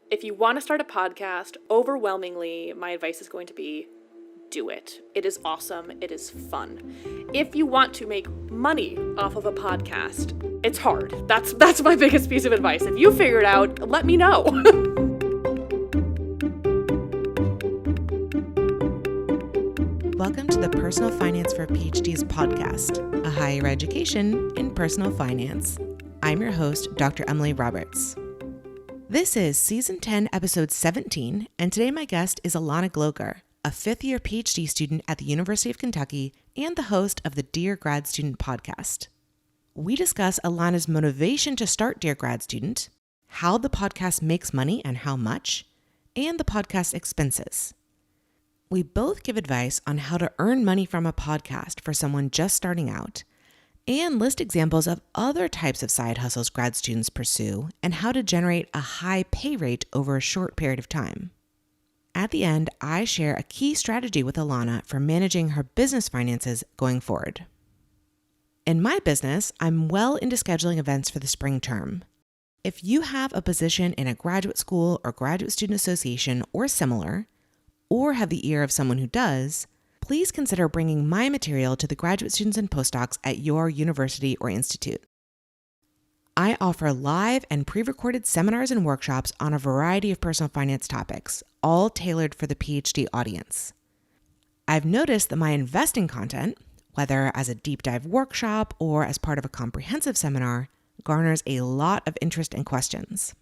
If you want to start a podcast, overwhelmingly, my advice is going to be do it. It is awesome. It is fun. If you want to make money off of a podcast, it's hard. That's my biggest piece of advice. If you figure it out, let me know. Welcome to the Personal Finance for PhDs podcast, a higher education in personal finance. I'm your host, Dr. Emily Roberts. This is Season 10, Episode 17, and today my guest is Elana Gloger, a fifth-year PhD student at the University of Kentucky and the host of the Dear Grad Student podcast. We discuss Elana's motivation to start Dear Grad Student, how the podcast makes money and how much, and the podcast expenses. We both give advice on how to earn money from a podcast for someone just starting out, and list examples of other types of side hustles grad students pursue and how to generate a high pay rate over a short period of time. At the end, I share a key strategy with Elana for managing her business finances going forward. In my business, I'm well into scheduling events for the spring term. If you have a position in a graduate school or graduate student association or similar, or have the ear of someone who does, please consider bringing my material to the graduate students and postdocs at your university or institute. I offer live and pre-recorded seminars and workshops on a variety of personal finance topics, all tailored for the PhD audience. I've noticed that my investing content, whether as a deep dive workshop or as part of a comprehensive seminar, garners a lot of interest and questions.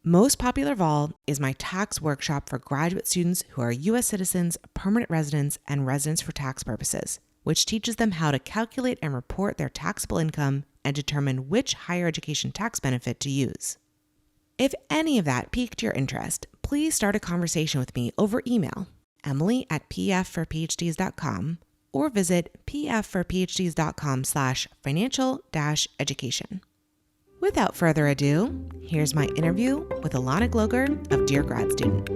Most popular of all is my tax workshop for graduate students who are U.S. citizens, permanent residents, and residents for tax purposes, which teaches them how to calculate and report their taxable income and determine which higher education tax benefit to use. If any of that piqued your interest, please start a conversation with me over email, emily@pfforphds.com, or visit pfforphds.com/financial-education. Without further ado, here's my interview with Elana Gloger of Dear Grad Student.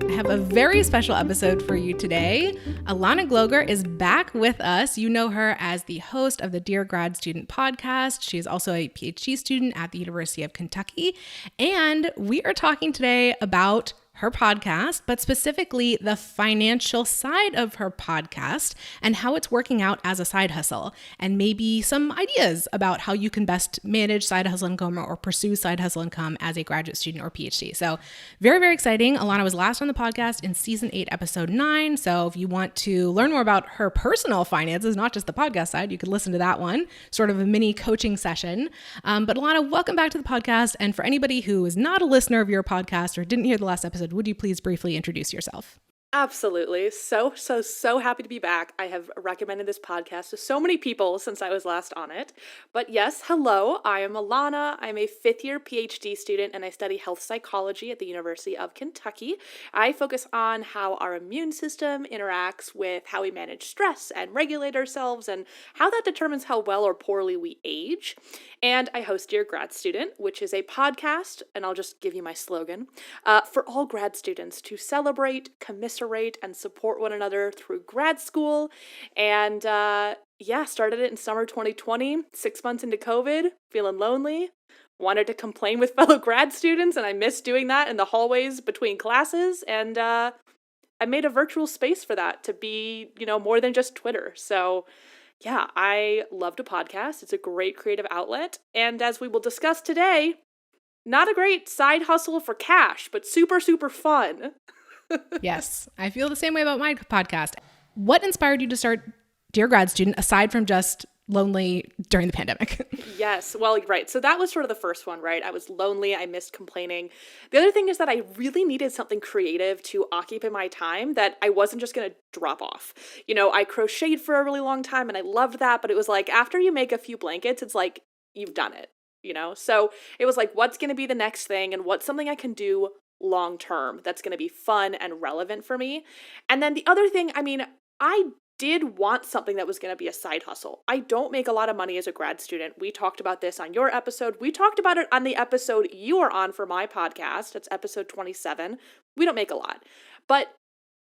I have a very special episode for you today. Elana Gloger is back with us. You know her as the host of the Dear Grad Student podcast. She is also a PhD student at the University of Kentucky. And we are talking today about her podcast, but specifically the financial side of her podcast and how it's working out as a side hustle, and maybe some ideas about how you can best manage side hustle income or pursue side hustle income as a graduate student or PhD. So very, very exciting. Elana was last on the podcast in Season 8, Episode 9. So if you want to learn more about her personal finances, not just the podcast side, you could listen to that one, sort of a mini coaching session. But Elana, welcome back to the podcast. And for anybody who is not a listener of your podcast or didn't hear the last episode, would you please briefly introduce yourself? Absolutely. So happy to be back. I have recommended this podcast to so many people since I was last on it. But yes, hello, I am Elana. I'm a fifth-year PhD student and I study health psychology at the University of Kentucky. I focus on how our immune system interacts with how we manage stress and regulate ourselves and how that determines how well or poorly we age. And I host Dear Grad Student, which is a podcast, and I'll just give you my slogan, for all grad students to celebrate, commiserate, and support one another through grad school. And started it in summer 2020, 6 months into COVID, feeling lonely, wanted to complain with fellow grad students, and I missed doing that in the hallways between classes. And I made a virtual space for that to be, more than just Twitter. So yeah, I love to podcast. It's a great creative outlet. And as we will discuss today, not a great side hustle for cash, but super, super fun. Yes, I feel the same way about my podcast. What inspired you to start Dear Grad Student aside from just lonely during the pandemic? Yes, well, right. So that was sort of the first one, right? I was lonely. I missed complaining. The other thing is that I really needed something creative to occupy my time that I wasn't just going to drop off. I crocheted for a really long time and I loved that, but it was like after you make a few blankets, it's like you've done it, So it was like, what's going to be the next thing and what's something I can do long term that's going to be fun and relevant for me. And then the other thing, I did want something that was going to be a side hustle. I don't make a lot of money as a grad student. We talked about this on your episode. We talked about it on the episode you are on for my podcast. It's episode 27. We don't make a lot, but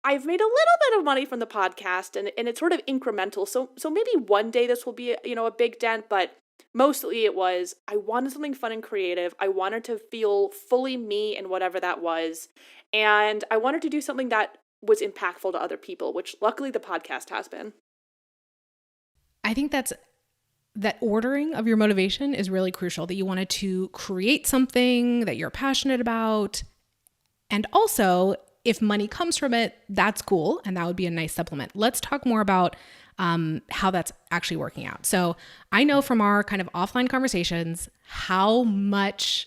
I've made a little bit of money from the podcast and it's sort of incremental. So maybe one day this will be, a big dent, but mostly it was, I wanted something fun and creative. I wanted to feel fully me in whatever that was. And I wanted to do something that was impactful to other people, which luckily the podcast has been. I think that ordering of your motivation is really crucial, that you wanted to create something that you're passionate about. And also, if money comes from it, that's cool. And that would be a nice supplement. Let's talk more about how that's actually working out. So I know from our kind of offline conversations how much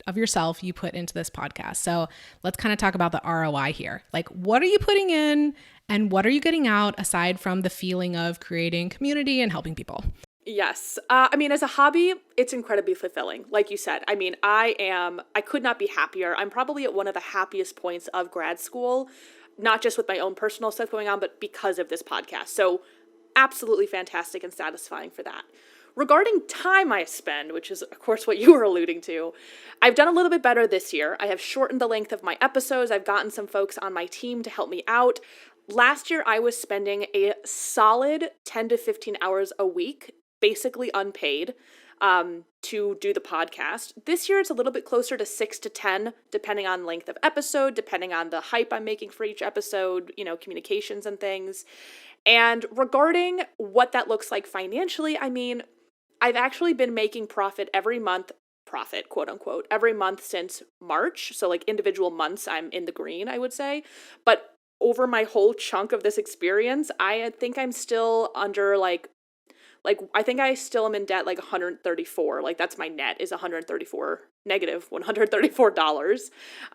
of yourself you put into this podcast. So let's kind of talk about the ROI here. Like, what are you putting in and what are you getting out aside from the feeling of creating community and helping people? Yes. I mean, as a hobby, it's incredibly fulfilling. Like you said, I mean, I could not be happier. I'm probably at one of the happiest points of grad school, not just with my own personal stuff going on, but because of this podcast. So absolutely fantastic and satisfying for that. Regarding time I spend, which is, of course, what you were alluding to, I've done a little bit better this year. I have shortened the length of my episodes. I've gotten some folks on my team to help me out. Last year, I was spending a solid 10 to 15 hours a week, basically unpaid, to do the podcast. This year, it's a little bit closer to 6 to 10, depending on length of episode, depending on the hype I'm making for each episode, communications and things. And regarding what that looks like financially, I mean, I've actually been making profit, quote unquote, every month since March. So like individual months, I'm in the green, I would say. But over my whole chunk of this experience, I think I'm still under I think I still am in debt like 134. Like that's my net is negative $134.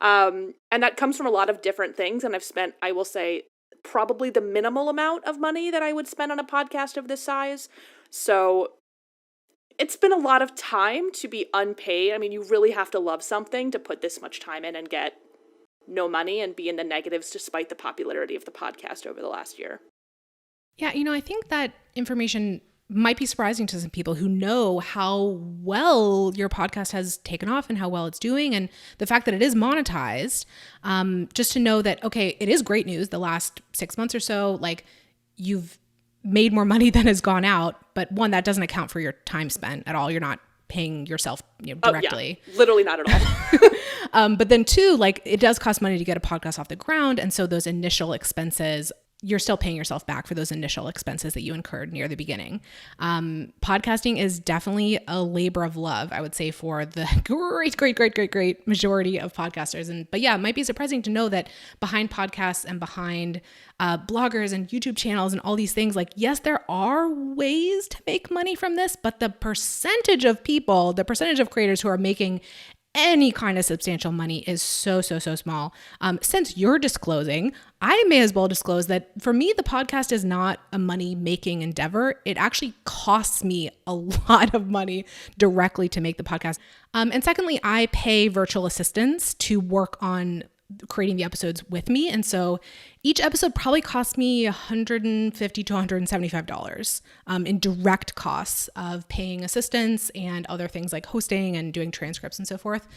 And that comes from a lot of different things. And I've spent, I will say, probably the minimal amount of money that I would spend on a podcast of this size. So it's been a lot of time to be unpaid. I mean, you really have to love something to put this much time in and get no money and be in the negatives despite the popularity of the podcast over the last year. Yeah, I think that information might be surprising to some people who know how well your podcast has taken off and how well it's doing. And the fact that it is monetized, just to know that, okay, it is great news. The last 6 months or so, like you've made more money than has gone out. But one, that doesn't account for your time spent at all. You're not paying yourself directly. Oh, yeah. Literally not at all. But then two, like it does cost money to get a podcast off the ground. And so those initial expenses, you're still paying yourself back for those initial expenses that you incurred near the beginning. Podcasting is definitely a labor of love, I would say, for the great majority of podcasters. But yeah, it might be surprising to know that behind podcasts and behind bloggers and YouTube channels and all these things, like, yes, there are ways to make money from this, but the percentage of creators who are making any kind of substantial money is so small. Since you're disclosing, I may as well disclose that for me, the podcast is not a money-making endeavor. It actually costs me a lot of money directly to make the podcast. And secondly, I pay virtual assistants to work on creating the episodes with me. And so each episode probably costs me $150 to $175 in direct costs of paying assistants and other things like hosting and doing transcripts and so forth.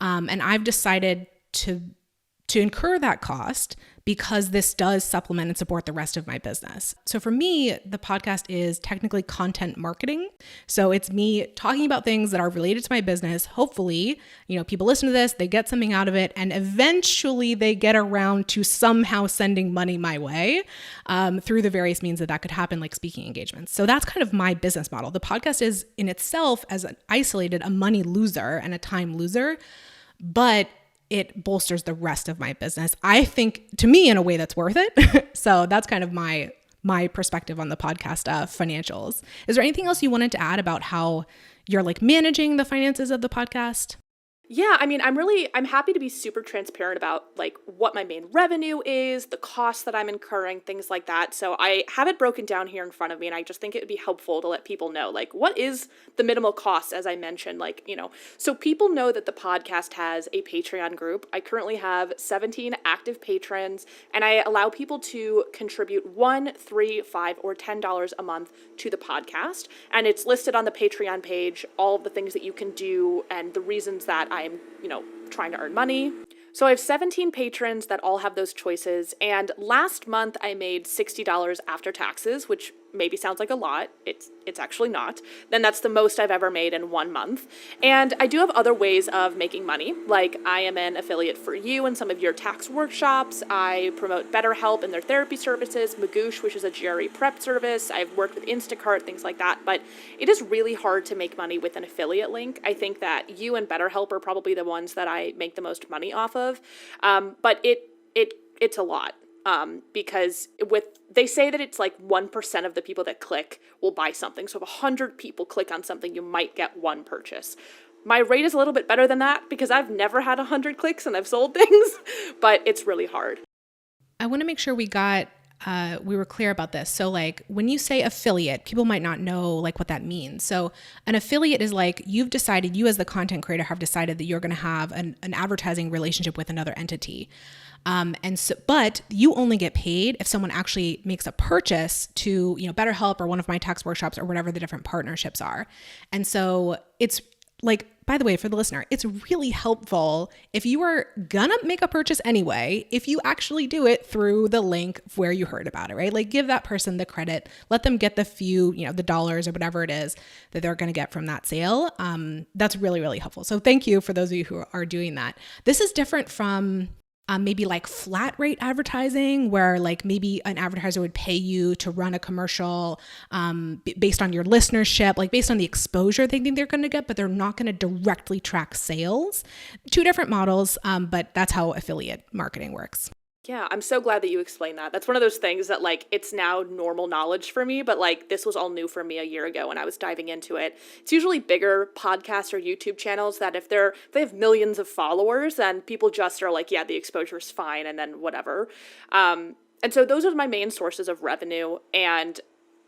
And I've decided to incur that cost because this does supplement and support the rest of my business. So for me, the podcast is technically content marketing. So it's me talking about things that are related to my business. Hopefully, people listen to this, they get something out of it, and eventually they get around to somehow sending money my way through the various means that could happen, like speaking engagements. So that's kind of my business model. The podcast is in itself as an isolated a money loser and a time loser, but it bolsters the rest of my business, I think, to me, in a way that's worth it. So that's kind of my perspective on the podcast financials. Is there anything else you wanted to add about how you're like managing the finances of the podcast? Yeah, I mean, I'm happy to be super transparent about like what my main revenue is, the costs that I'm incurring, things like that. So I have it broken down here in front of me, and I just think it would be helpful to let people know, like, what is the minimal cost, as I mentioned, so people know that the podcast has a Patreon group. I currently have 17 active patrons, and I allow people to contribute $1, $3, $5, or $10 a month to the podcast. And it's listed on the Patreon page, all of the things that you can do and the reasons that I'm, trying to earn money. So I have 17 patrons that all have those choices. And last month I made $60 after taxes, which maybe sounds like a lot. It's actually not. Then that's the most I've ever made in 1 month. And I do have other ways of making money. Like I am an affiliate for you in some of your tax workshops. I promote BetterHelp and their therapy services, Magoosh, which is a GRE prep service. I've worked with Instacart, things like that. But it is really hard to make money with an affiliate link. I think that you and BetterHelp are probably the ones that I make the most money off of. But it's a lot. Because they say that it's like 1% of the people that click will buy something. So if 100 people click on something, you might get one purchase. My rate is a little bit better than that because I've never had 100 clicks and I've sold things, but it's really hard. I want to make sure we were clear about this. So like when you say affiliate, people might not know like what that means. So an affiliate is like you as the content creator have decided that you're going to have an advertising relationship with another entity. But you only get paid if someone actually makes a purchase to, BetterHelp or one of my tax workshops or whatever the different partnerships are. And so it's like, by the way, for the listener, it's really helpful if you are gonna make a purchase anyway, if you actually do it through the link where you heard about it, right? Like give that person the credit, let them get the few, the dollars or whatever it is that they're gonna get from that sale. That's really, really helpful. So thank you for those of you who are doing that. This is different from maybe like flat rate advertising where like maybe an advertiser would pay you to run a commercial based on your listenership, like based on the exposure they think they're going to get, but they're not going to directly track sales. Two different models, but that's how affiliate marketing works. Yeah, I'm so glad that you explained that. That's one of those things that like it's now normal knowledge for me, but like this was all new for me a year ago when I was diving into it. It's usually bigger podcasts or YouTube channels that if they have millions of followers, then people just are like, yeah, the exposure is fine and then whatever. And so those are my main sources of revenue. And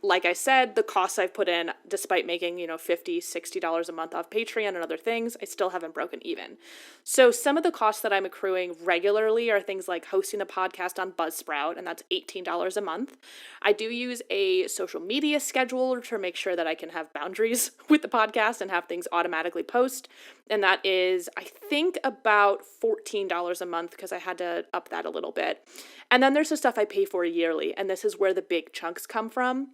like I said, the costs I've put in, despite making, $50, $60 a month off Patreon and other things, I still haven't broken even. So some of the costs that I'm accruing regularly are things like hosting a podcast on Buzzsprout, and that's $18 a month. I do use a social media scheduler to make sure that I can have boundaries with the podcast and have things automatically post. And that is, I think, about $14 a month because I had to up that a little bit. And then there's the stuff I pay for yearly, and this is where the big chunks come from.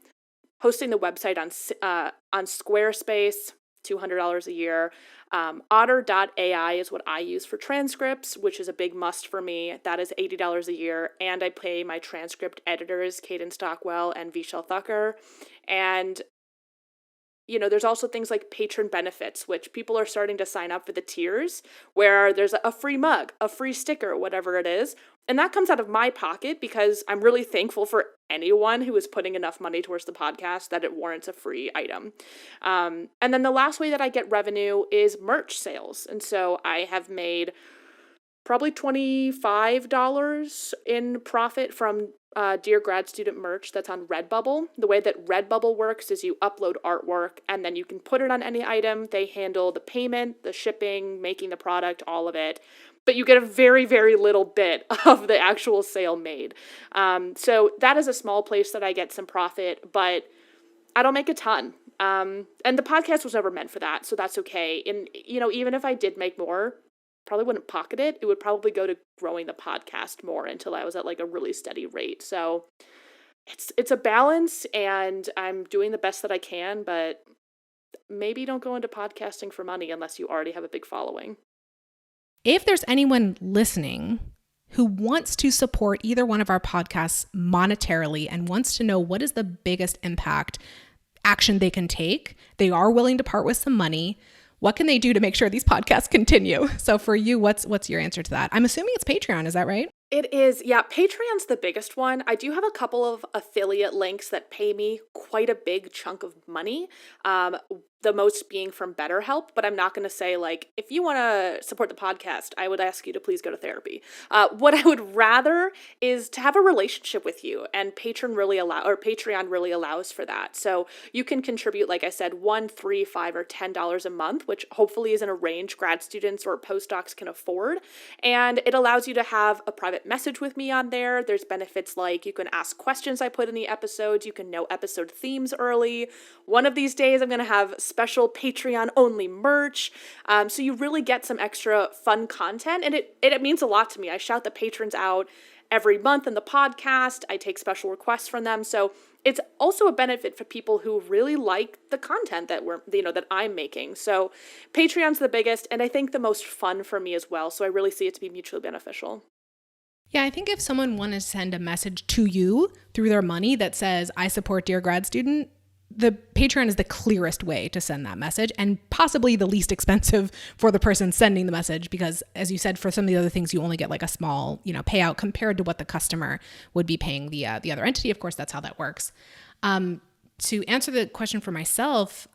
Hosting the website on Squarespace, $200 a year. Otter.ai is what I use for transcripts, which is a big must for me. That is $80 a year. And I pay my transcript editors, Caden Stockwell and Vishal Thakkar. And there's also things like patron benefits, which people are starting to sign up for the tiers, where there's a free mug, a free sticker, whatever it is. And that comes out of my pocket because I'm really thankful for anyone who is putting enough money towards the podcast that it warrants a free item. And then the last way that I get revenue is merch sales. And so I have made probably $25 in profit from Dear Grad Student merch that's on Redbubble. The way that Redbubble works is you upload artwork and then you can put it on any item. They handle the payment, the shipping, making the product, all of it. But you get a very, very little bit of the actual sale made. So that is a small place that I get some profit, but I don't make a ton. And the podcast was never meant for that, so that's okay. And, even if I did make more, probably wouldn't pocket it. It would probably go to growing the podcast more until I was at like a really steady rate. So it's a balance and I'm doing the best that I can, but maybe don't go into podcasting for money unless you already have a big following. If there's anyone listening who wants to support either one of our podcasts monetarily and wants to know what is the biggest impact action they can take, they are willing to part with some money. What can they do to make sure these podcasts continue? So for you, what's your answer to that? I'm assuming it's Patreon. Is that right? It is. Yeah, Patreon's the biggest one. I do have a couple of affiliate links that pay me quite a big chunk of money. The most being from BetterHelp, but I'm not going to say like, if you want to support the podcast, I would ask you to please go to therapy. What I would rather is to have a relationship with you, and Patreon really allows for that. So you can contribute, like I said, $1, $3, $5, or $10 a month, which hopefully is in a range grad students or postdocs can afford. And it allows you to have a private message with me on there. There's benefits like you can ask questions I put in the episodes. You can know episode themes early. One of these days I'm going to have special Patreon only merch. So you really get some extra fun content, and it means a lot to me. I shout the patrons out every month in the podcast. I take special requests from them. So it's also a benefit for people who really like the content that that I'm making. So Patreon's the biggest, and I think the most fun for me as well. So I really see it to be mutually beneficial. Yeah, I think if someone wanted to send a message to you through their money that says, I support Dear Grad Student, the Patreon is the clearest way to send that message, and possibly the least expensive for the person sending the message, because as you said, for some of the other things, you only get like a small, payout compared to what the customer would be paying the other entity. Of course, that's how that works. To answer the question for myself,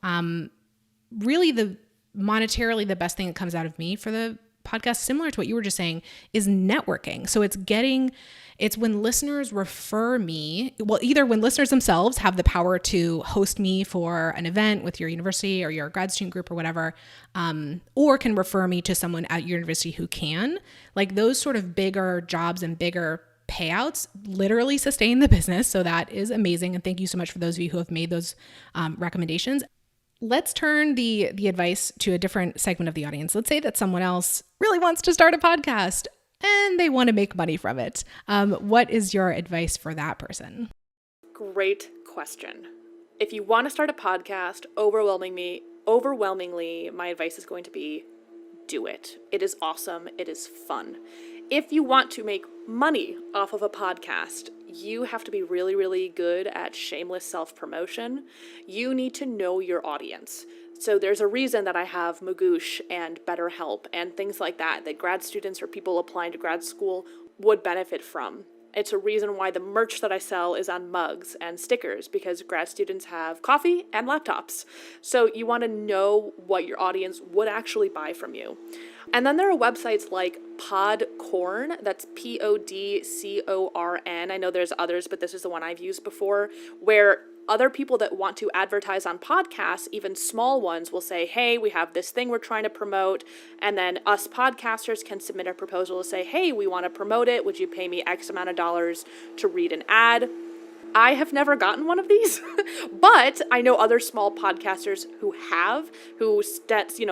really monetarily, the best thing that comes out of me for the podcast, similar to what you were just saying, is networking. So it's when listeners refer me, either when listeners themselves have the power to host me for an event with your university or your grad student group or whatever, or can refer me to someone at your university who can. Like those sort of bigger jobs and bigger payouts literally sustain the business. So that is amazing. And thank you so much for those of you who have made those recommendations. Let's turn the advice to a different segment of the audience. Let's say that someone else really wants to start a podcast and they want to make money from it. What is your advice for that person? Great question. If you want to start a podcast, overwhelmingly, my advice is going to be do it. It is awesome. It is fun. If you want to make money off of a podcast, you have to be really, really good at shameless self-promotion. You need to know your audience. So there's a reason that I have Magoosh and BetterHelp and things like that grad students or people applying to grad school would benefit from. It's a reason why the merch that I sell is on mugs and stickers, because grad students have coffee and laptops. So you want to know what your audience would actually buy from you. And then there are websites like Podcorn, that's Podcorn. I know there's others, but this is the one I've used before, where other people that want to advertise on podcasts, even small ones, will say, hey, we have this thing we're trying to promote. And then us podcasters can submit a proposal to say, hey, we want to promote it. Would you pay me X amount of dollars to read an ad? I have never gotten one of these, but I know other small podcasters who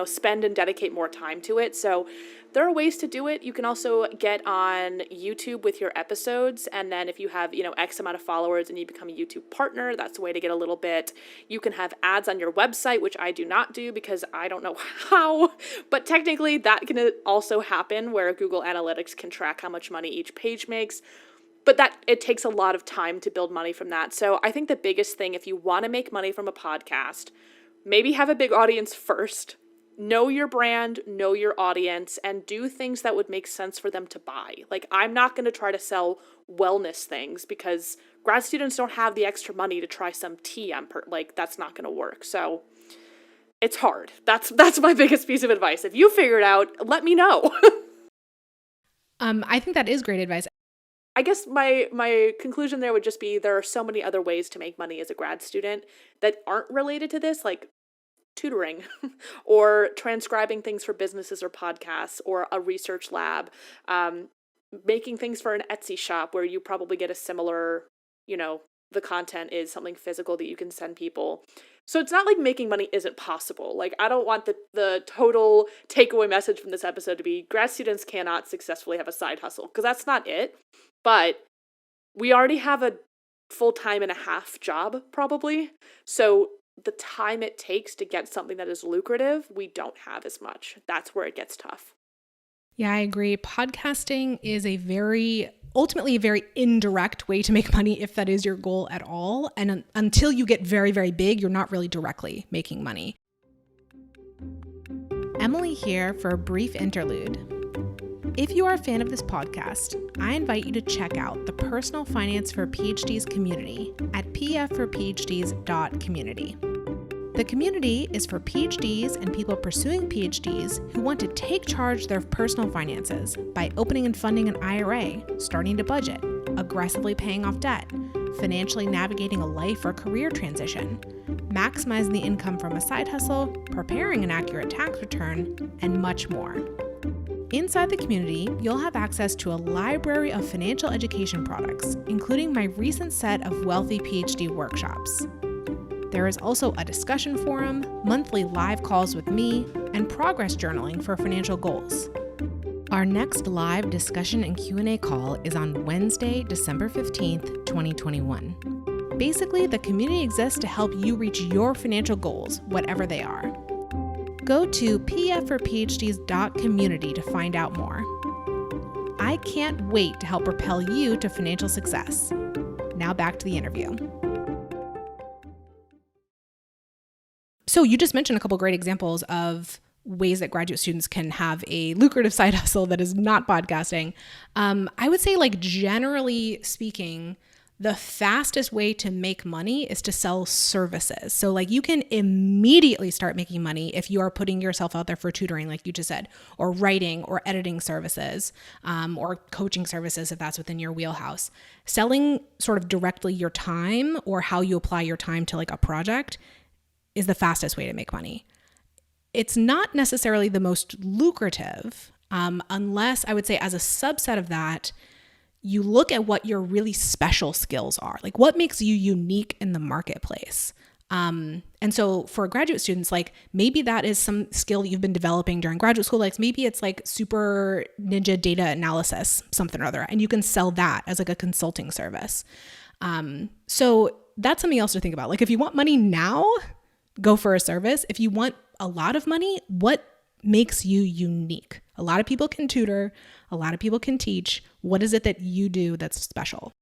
spend and dedicate more time to it. So there are ways to do it. You can also get on YouTube with your episodes. And then if you have, X amount of followers and you become a YouTube partner, that's a way to get a little bit. You can have ads on your website, which I do not do because I don't know how, but technically that can also happen where Google Analytics can track how much money each page makes. But it takes a lot of time to build money from that. So I think the biggest thing, if you want to make money from a podcast, maybe have a big audience first. Know your brand, know your audience, and do things that would make sense for them to buy. Like, I'm not going to try to sell wellness things because grad students don't have the extra money to try some tea. That's not going to work. So it's hard. That's my biggest piece of advice. If you figure it out, let me know. I think that is great advice. I guess my conclusion there would just be there are so many other ways to make money as a grad student that aren't related to this, like tutoring or transcribing things for businesses or podcasts or a research lab, making things for an Etsy shop where you probably get a similar, the content is something physical that you can send people. So it's not like making money isn't possible. Like, I don't want the total takeaway message from this episode to be grad students cannot successfully have a side hustle, because that's not it. But we already have a full-time and a half job, probably. So the time it takes to get something that is lucrative, we don't have as much. That's where it gets tough. Yeah, I agree. Podcasting is ultimately a very indirect way to make money, if that is your goal at all. And until you get very, very big, you're not really directly making money. Emily here for a brief interlude. If you are a fan of this podcast, I invite you to check out the Personal Finance for PhDs community at pfforphds.community. The community is for PhDs and people pursuing PhDs who want to take charge of their personal finances by opening and funding an IRA, starting to budget, aggressively paying off debt, financially navigating a life or career transition, maximizing the income from a side hustle, preparing an accurate tax return, and much more. Inside the community, you'll have access to a library of financial education products, including my recent set of Wealthy PhD workshops. There is also a discussion forum, monthly live calls with me, and progress journaling for financial goals. Our next live discussion and Q&A call is on Wednesday, December 15th, 2021. Basically, the community exists to help you reach your financial goals, whatever they are. Go to pfforphds.community to find out more. I can't wait to help propel you to financial success. Now back to the interview. So you just mentioned a couple great examples of ways that graduate students can have a lucrative side hustle that is not podcasting. I would say, like, generally speaking, the fastest way to make money is to sell services. So like you can immediately start making money if you are putting yourself out there for tutoring, like you just said, or writing or editing services, or coaching services if that's within your wheelhouse. Selling sort of directly your time or how you apply your time to like a project is the fastest way to make money. It's not necessarily the most lucrative, unless I would say as a subset of that, you look at what your really special skills are, like what makes you unique in the marketplace. And so for graduate students, like maybe that is some skill you've been developing during graduate school. Like maybe it's like super ninja data analysis, something or other, and you can sell that as like a consulting service. So that's something else to think about. Like if you want money now, go for a service. If you want a lot of money, what makes you unique? A lot of people can tutor, a lot of people can teach. What is it that you do that's special?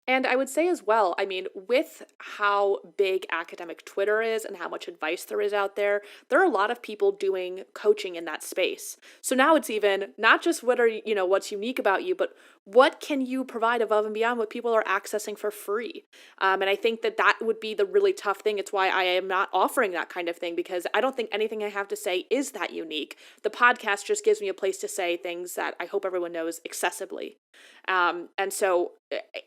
And I would say as well, I mean, with how big academic Twitter is and how much advice there is out there are a lot of people doing coaching in that space. So now it's even not just what's unique about you, but what can you provide above and beyond what people are accessing for free? And I think that would be the really tough thing. It's why I am not offering that kind of thing, because I don't think anything I have to say is that unique. The podcast just gives me a place to say things that I hope everyone knows accessibly. And so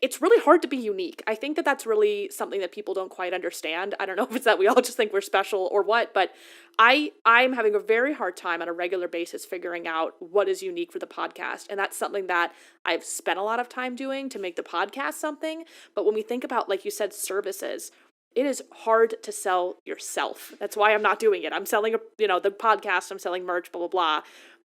it's really hard to be unique. I think that that's really something that people don't quite understand. I don't know if it's that we all just think we're special or what, but I'm having a very hard time on a regular basis figuring out what is unique for the podcast. And that's something that I've spent a lot of time doing to make the podcast something. But when we think about, like you said, services, it is hard to sell yourself. That's why I'm not doing it. I'm selling, the podcast, I'm selling merch, blah, blah, blah,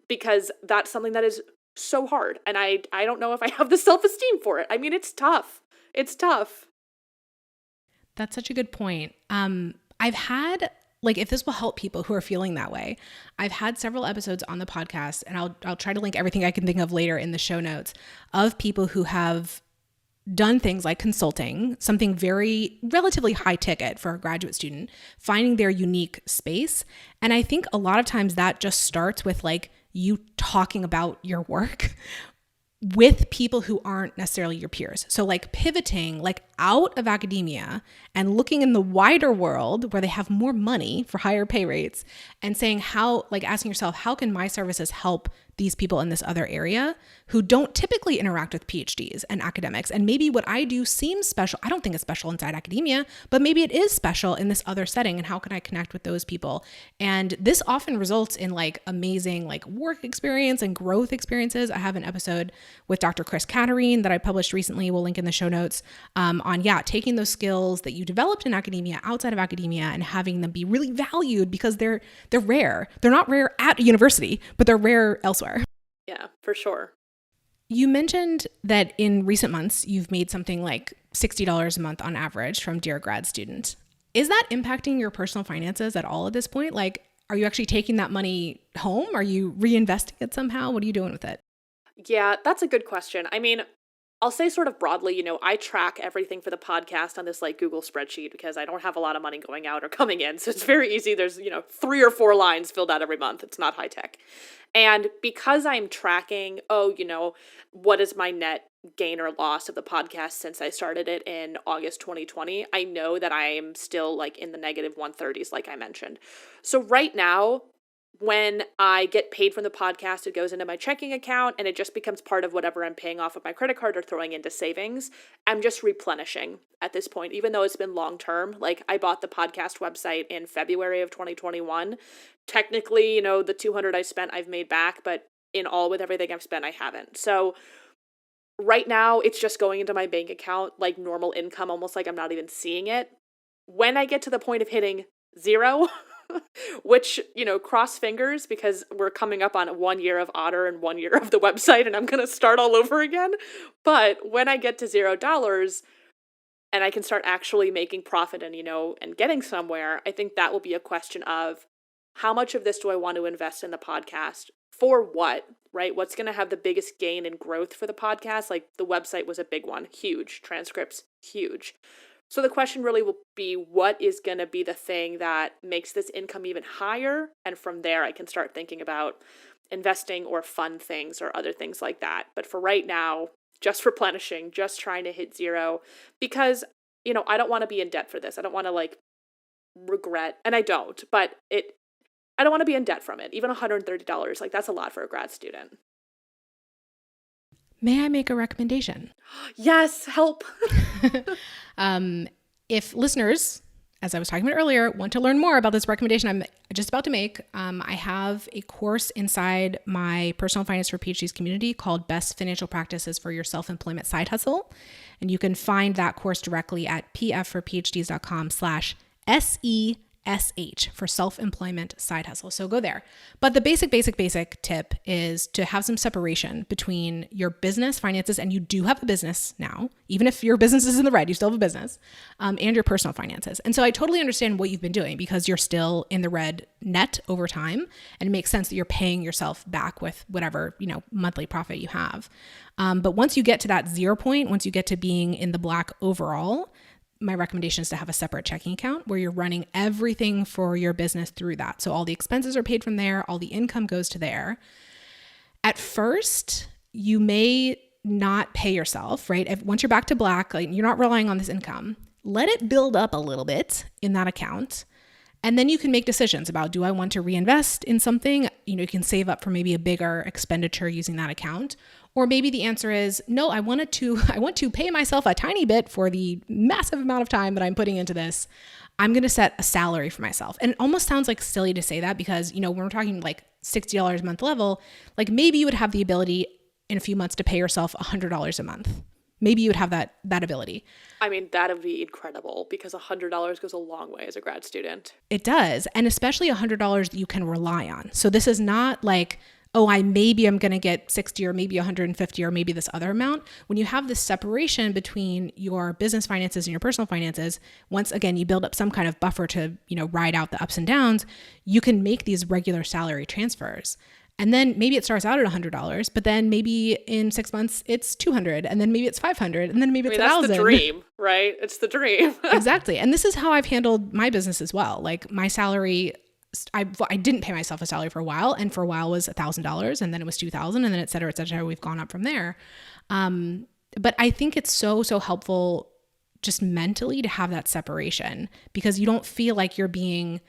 because that's something that is so hard. And I don't know if I have the self-esteem for it. I mean, it's tough. It's tough. That's such a good point. I've had, like, if this will help people who are feeling that way, I've had several episodes on the podcast, and I'll try to link everything I can think of later in the show notes, of people who have done things like consulting, something very relatively high ticket for a graduate student, finding their unique space. And I think a lot of times that just starts with like you talking about your work with people who aren't necessarily your peers. So like pivoting like out of academia and looking in the wider world where they have more money for higher pay rates and saying asking yourself, how can my services help these people in this other area who don't typically interact with PhDs and academics? And maybe what I do seems special. I don't think it's special inside academia, but maybe it is special in this other setting. And how can I connect with those people? And this often results in like amazing like work experience and growth experiences. I have an episode with Dr. Chris Katerine that I published recently. We'll link in the show notes on taking those skills that you developed in academia outside of academia and having them be really valued because they're rare. They're not rare at a university, but they're rare elsewhere. Yeah, for sure. You mentioned that in recent months, you've made something like $60 a month on average from Dear Grad Student. Is that impacting your personal finances at all at this point? Like, are you actually taking that money home? Are you reinvesting it somehow? What are you doing with it? Yeah, that's a good question. I mean, I'll say sort of broadly, I track everything for the podcast on this like Google spreadsheet because I don't have a lot of money going out or coming in. So it's very easy. There's, 3 or 4 lines filled out every month. It's not high tech. And because I'm tracking, what is my net gain or loss of the podcast since I started it in August 2020, I know that I am still like in the negative 130s, like I mentioned. So right now, when I get paid from the podcast, it goes into my checking account and it just becomes part of whatever I'm paying off of my credit card or throwing into savings. I'm just replenishing at this point, even though it's been long term. Like I bought the podcast website in February of 2021. Technically, the $200 I spent, I've made back, but in all with everything I've spent, I haven't. So right now it's just going into my bank account like normal income, almost like I'm not even seeing it. When I get to the point of hitting zero, which, cross fingers because we're coming up on 1 year of Otter and 1 year of the website and I'm going to start all over again. But when I get to $0 and I can start actually making profit and, and getting somewhere, I think that will be a question of how much of this do I want to invest in the podcast? For what, right? What's going to have the biggest gain and growth for the podcast? Like the website was a big one, huge. Transcripts, huge. So the question really will be, what is going to be the thing that makes this income even higher? And from there, I can start thinking about investing or fun things or other things like that. But for right now, just replenishing, just trying to hit zero because, I don't want to be in debt for this. I don't want to regret, and I don't, but I don't want to be in debt from it. Even $130, that's a lot for a grad student. May I make a recommendation? Yes, help. If listeners, as I was talking about earlier, want to learn more about this recommendation I'm just about to make, I have a course inside my Personal Finance for PhDs community called Best Financial Practices for Your Self-Employment Side Hustle. And you can find that course directly at pfforphds.com/SESH for self-employment side hustle. So go there. But the basic tip is to have some separation between your business finances, and you do have a business now, even if your business is in the red, you still have a business, and your personal finances. And so I totally understand what you've been doing because you're still in the red net over time. And it makes sense that you're paying yourself back with whatever, monthly profit you have. But once you get to that 0 point, once you get to being in the black overall, my recommendation is to have a separate checking account where you're running everything for your business through that. So all the expenses are paid from there, all the income goes to there. At first, you may not pay yourself, right? Once you're back to black, you're not relying on this income, let it build up a little bit in that account. And then you can make decisions about, do I want to reinvest in something? You can save up for maybe a bigger expenditure using that account. Or maybe the answer is, no, I want to pay myself a tiny bit for the massive amount of time that I'm putting into this. I'm going to set a salary for myself. And it almost sounds silly to say that because, when we're talking $60 a month level, maybe you would have the ability in a few months to pay yourself $100 a month. Maybe you would have that ability. I mean, that would be incredible because $100 goes a long way as a grad student. It does. And especially $100 that you can rely on. So this is not I'm going to get 60 or maybe 150 or maybe this other amount. When you have this separation between your business finances and your personal finances, once again, you build up some kind of buffer to, ride out the ups and downs, you can make these regular salary transfers. And then maybe it starts out at $100, but then maybe in 6 months it's $200, and then maybe it's $500, and then maybe it's $1,000. That's the dream, right? It's the dream. Exactly. And this is how I've handled my business as well. My salary, I didn't pay myself a salary for a while, and for a while was $1,000, and then it was $2,000, and then et cetera, et cetera. We've gone up from there. But I think it's so helpful just mentally to have that separation because you don't feel like you're being,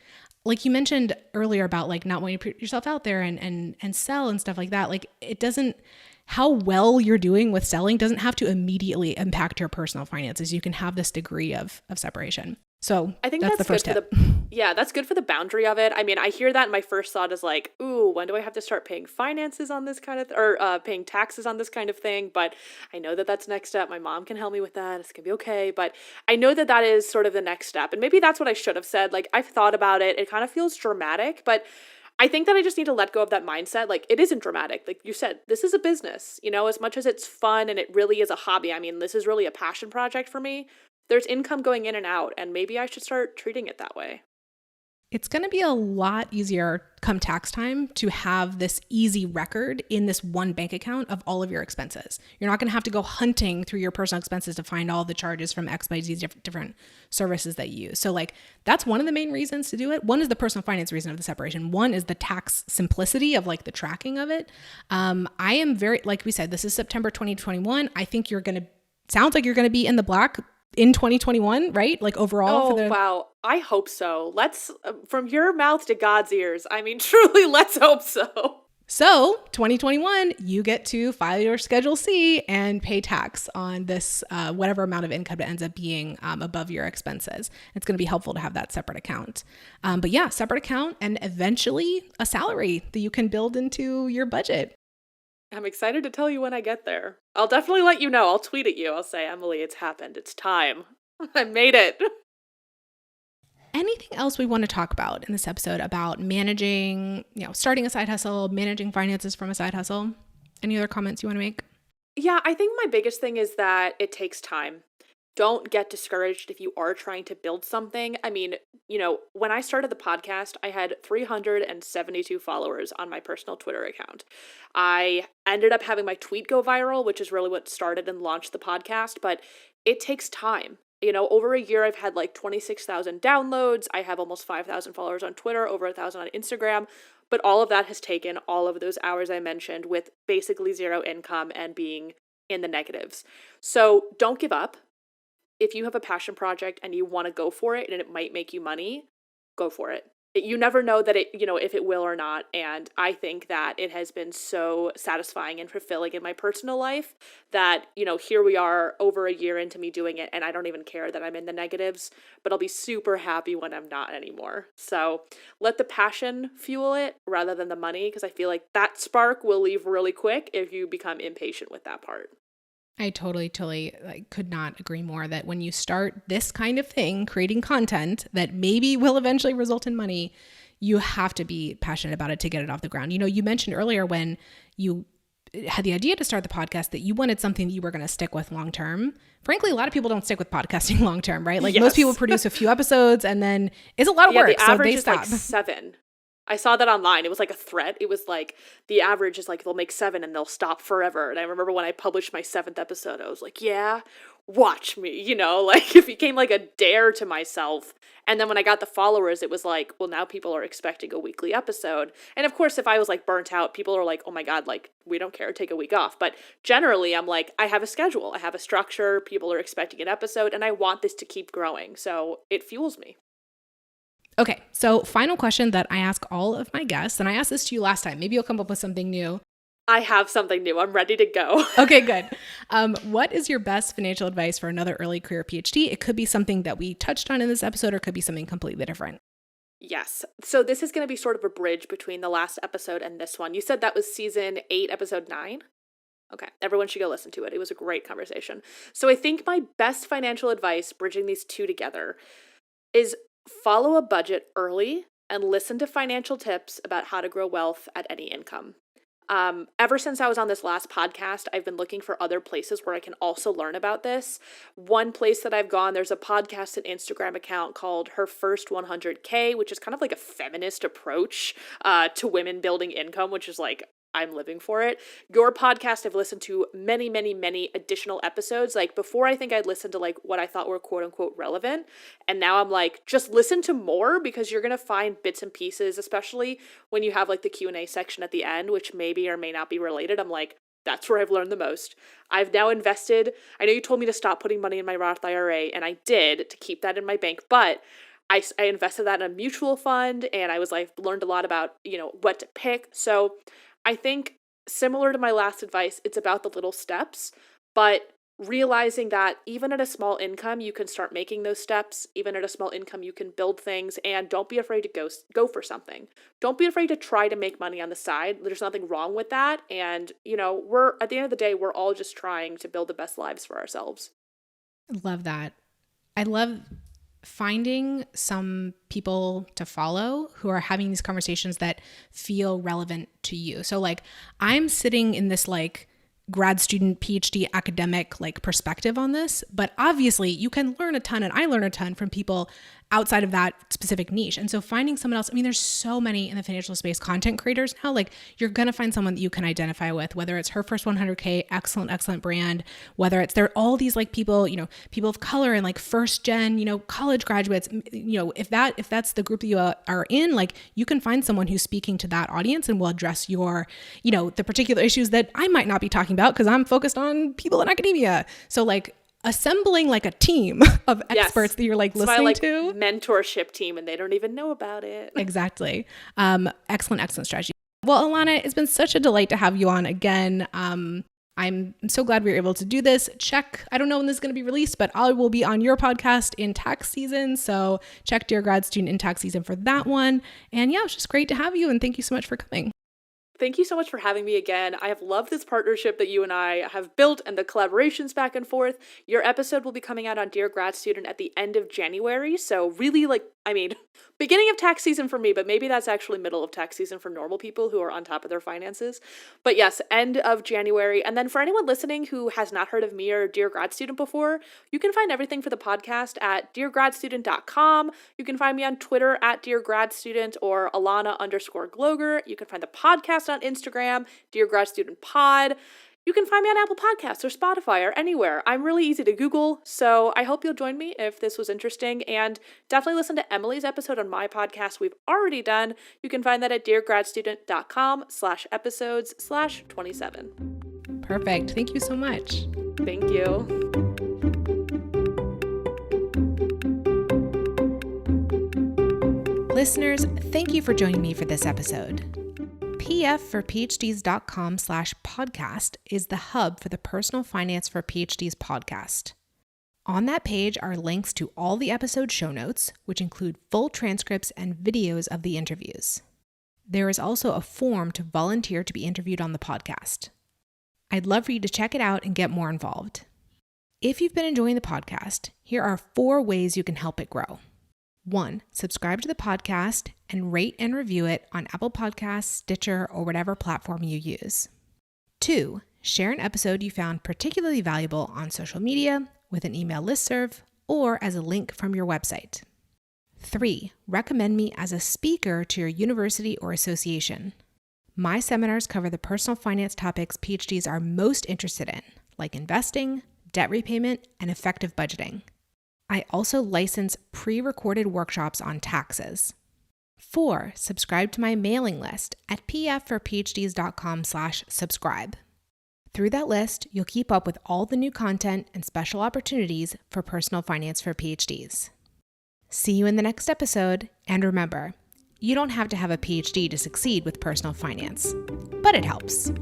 like you mentioned earlier about not wanting to put yourself out there and sell and stuff like that. It doesn't, how well you're doing with selling doesn't have to immediately impact your personal finances. You can have this degree of separation. So I think that's the first tip. That's good for the boundary of it. I mean, I hear that and my first thought is ooh, when do I have to start paying finances on this kind of, or paying taxes on this kind of thing? But I know that that's next step. My mom can help me with that. It's gonna be okay. But I know that that is sort of the next step. And maybe that's what I should have said. I've thought about it. It kind of feels dramatic, but I think that I just need to let go of that mindset. It isn't dramatic. Like you said, this is a business, as much as it's fun and it really is a hobby. I mean, this is really a passion project for me. There's income going in and out, and maybe I should start treating it that way. It's going to be a lot easier come tax time to have this easy record in this one bank account of all of your expenses. You're not going to have to go hunting through your personal expenses to find all the charges from X, Y, Z different services that you use. So that's one of the main reasons to do it. One is the personal finance reason of the separation. One is the tax simplicity of the tracking of it. I am very, like we said, this is September 2021. I think sounds like you're going to be in the black in 2021, right? Overall. Oh, wow. I hope so. Let's, from your mouth to God's ears. I mean, truly, let's hope so. So 2021, you get to file your Schedule C and pay tax on this, whatever amount of income that ends up being above your expenses. It's going to be helpful to have that separate account. But yeah, separate account and eventually a salary that you can build into your budget. I'm excited to tell you when I get there. I'll definitely let you know. I'll tweet at you. I'll say, Emily, it's happened. It's time. I made it. anything else we want to talk about in this episode about managing, starting a side hustle, managing finances from a side hustle? Any other comments you want to make? Yeah, I think my biggest thing is that it takes time. Don't get discouraged if you are trying to build something. I mean, when I started the podcast, I had 372 followers on my personal Twitter account. I ended up having my tweet go viral, which is really what started and launched the podcast, but it takes time. Over a year, I've had like 26,000 downloads. I have almost 5,000 followers on Twitter, over 1,000 on Instagram. But all of that has taken all of those hours I mentioned with basically zero income and being in the negatives. So don't give up. If you have a passion project and you want to go for it and it might make you money, go for it. You never know that if it will or not. And I think that it has been so satisfying and fulfilling in my personal life that, here we are over a year into me doing it and I don't even care that I'm in the negatives, but I'll be super happy when I'm not anymore. So let the passion fuel it rather than the money, because I feel like that spark will leave really quick if you become impatient with that part. I totally could not agree more that when you start this kind of thing, creating content that maybe will eventually result in money, you have to be passionate about it to get it off the ground. You mentioned earlier when you had the idea to start the podcast that you wanted something that you were going to stick with long term. Frankly, a lot of people don't stick with podcasting long term, right? Like most people produce a few episodes and then it's a lot of work. The average so is like 7. I saw that online. It was like a threat. It was like the average is like they'll make 7 and they'll stop forever. And I remember when I published my 7th episode, I was like, yeah, watch me, like it became like a dare to myself. And then when I got the followers, it was like, well, now people are expecting a weekly episode. And of course, if I was like burnt out, people are like, oh my God, like we don't care, take a week off. But generally I'm like, I have a schedule, I have a structure, people are expecting an episode, and I want this to keep growing. So it fuels me. Okay, so final question that I ask all of my guests, and I asked this to you last time. Maybe you'll come up with something new. I have something new. I'm ready to go. Okay, good. What is your best financial advice for another early career PhD? It could be something that we touched on in this episode, or it could be something completely different. Yes. So this is going to be sort of a bridge between the last episode and this one. You said that was season 8, episode 9? Okay, everyone should go listen to it. It was a great conversation. So I think my best financial advice, bridging these two together, is follow a budget early and listen to financial tips about how to grow wealth at any income. Ever since I was on this last podcast, I've been looking for other places where I can also learn about this. One place that I've gone, there's a podcast and Instagram account called Her First 100K, which is kind of like a feminist approach to women building income, which is like, I'm living for it. Your podcast, I've listened to many, many, many additional episodes. Like before, I think I'd listened to like what I thought were quote unquote relevant. And now I'm like, just listen to more, because you're going to find bits and pieces, especially when you have like the Q&A section at the end, which maybe or may not be related. I'm like, that's where I've learned the most. I've now invested. I know you told me to stop putting money in my Roth IRA, and I did, to keep that in my bank, but I invested that in a mutual fund, and I was like, learned a lot about, what to pick. So I think similar to my last advice, it's about the little steps, but realizing that even at a small income, you can start making those steps. Even at a small income, you can build things, and don't be afraid to go for something. Don't be afraid to try to make money on the side. There's nothing wrong with that. And, we're at the end of the day, we're all just trying to build the best lives for ourselves. Love that. I love finding some people to follow who are having these conversations that feel relevant to you. So like I'm sitting in this like grad student, PhD academic like perspective on this, but obviously you can learn a ton, and I learn a ton from people outside of that specific niche. And so finding someone else, there's so many in the financial space content creators now, like you're going to find someone that you can identify with, whether it's Her First 100K, excellent brand, whether it's, there are all these like people, people of color and like first gen, college graduates, if that's the group that you are in, like you can find someone who's speaking to that audience and will address your, the particular issues that I might not be talking about because I'm focused on people in academia. So like assembling like a team of experts that you're like listening to. Mentorship team, and they don't even know about it. Exactly. Excellent strategy. Well, Elana, it's been such a delight to have you on again. I'm so glad we were able to do this. I don't know when this is going to be released, but I will be on your podcast in tax season. So check Dear Grad Student in tax season for that one. And yeah, it was just great to have you. And thank you so much for coming. Thank you so much for having me again. I have loved this partnership that you and I have built and the collaborations back and forth. Your episode will be coming out on Dear Grad Student at the end of January. So really beginning of tax season for me, but maybe that's actually middle of tax season for normal people who are on top of their finances. But yes, end of January. And then for anyone listening who has not heard of me or Dear Grad Student before, you can find everything for the podcast at deargradstudent.com. You can find me on Twitter at Dear Grad Student or Elana_Gloger. You can find the podcast on Instagram, Dear Grad Student Pod. You can find me on Apple Podcasts or Spotify or anywhere. I'm really easy to Google, so I hope you'll join me if this was interesting, and definitely listen to Emily's episode on my podcast we've already done. You can find that at deargradstudent.com/episodes/27. Perfect. Thank you so much. Thank you. Listeners, thank you for joining me for this episode. pfforphds.com/podcast is the hub for the Personal Finance for PhDs podcast. On that page are links to all the episode show notes, which include full transcripts and videos of the interviews. There is also a form to volunteer to be interviewed on the podcast. I'd love for you to check it out and get more involved. If you've been enjoying the podcast, here are 4 ways you can help it grow. 1, subscribe to the podcast and rate and review it on Apple Podcasts, Stitcher, or whatever platform you use. 2, share an episode you found particularly valuable on social media, with an email listserv, or as a link from your website. 3, recommend me as a speaker to your university or association. My seminars cover the personal finance topics PhDs are most interested in, like investing, debt repayment, and effective budgeting. I also license pre-recorded workshops on taxes. 4, subscribe to my mailing list at pfforphds.com/subscribe. Through that list, you'll keep up with all the new content and special opportunities for personal finance for PhDs. See you in the next episode, and remember, you don't have to have a PhD to succeed with personal finance, but it helps.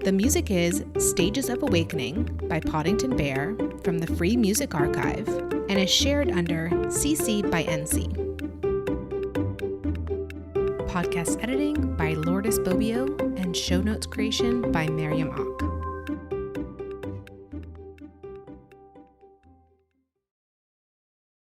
The music is Stages of Awakening by Poddington Bear from the Free Music Archive and is shared under CC by NC. Podcast editing by Lourdes Bobbio and show notes creation by Miriam Ock.